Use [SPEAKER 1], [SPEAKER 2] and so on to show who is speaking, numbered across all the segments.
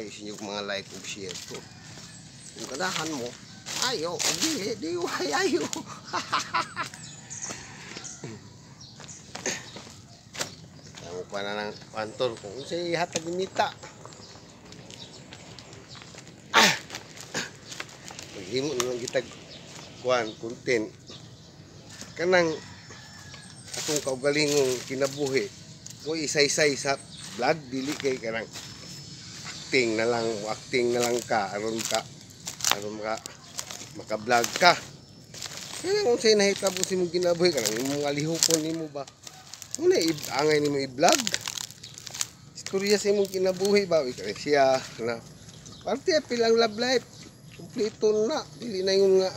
[SPEAKER 1] ayusin yung mga like ug share ko. Kung ganahan mo, ayo, dili, di ayo. Ang pa na ng kantor kung say hatag nita. Himo lang gitag kuan content kanang atong kaugalingong kinabuhi mo isa-isay sa vlog dili kay kanang acting na lang ka aron ka maka-vlog ka. Kaya kung say nahitabo si mong kinabuhi kanang imong alihupon nimo ba muna angay nimo i-vlog istorya sa imong kinabuhi ba kay siya na parte pilang love life kumpleto na dili na yun nga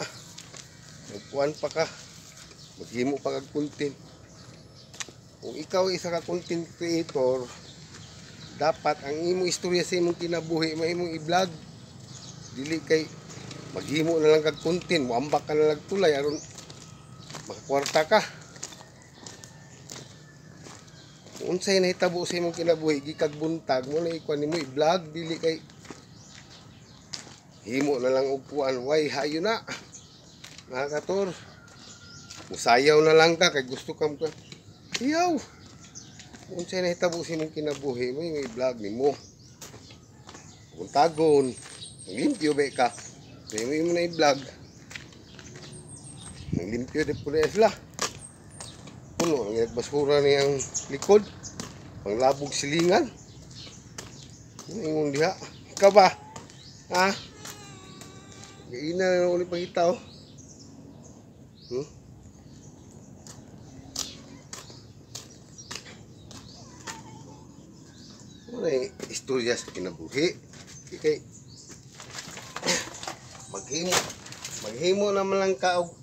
[SPEAKER 1] magkuhan pa ka maghimo pa kag content. Kung ikaw isa ka content creator dapat ang imong istorya sa imong kinabuhi mahimong i-vlog dili kay maghimo na lang kag content moambak ka na lang tulay aron makakwarta ka. Kung unsay nahitabo sa imong kinabuhi gikag buntag mo na ikuan nimo i-vlog dili kay himo na lang upuan way hayo na mga kator musayaw na lang ka kay gusto kam ka iyaw kung sa'yo nahitabo si mong kinabuhi mo yung i-vlog ni mo buntagon maglimpyo ba ka kaya mo yung na i-vlog maglimpyo din po na sila puno ang nagbasura niyang likod panglabog silingan yung diha ikaw ba ha ina na ulit pangitaw. Ano yung istorya sa kinabuhi? Kaya maghimo naman lang ka og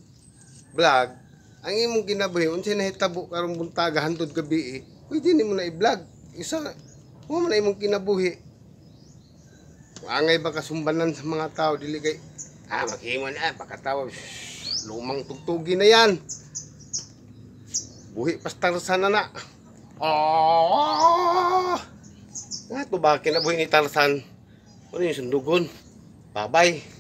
[SPEAKER 1] vlog. Ang imong kinabuhi, unsay nahitabo karong buntaga hantod gabi pwede nimo na i-vlog. Isa, mo na imong kinabuhi. Angay ba kasumbanan sa mga tao dili kay maghimo na, pakatawa, lumang tugtugi na yan. Buhi pastarsan na. Ito ba, kinabuhi ni Tarzan? Ano yung sundugon? Bye-bye.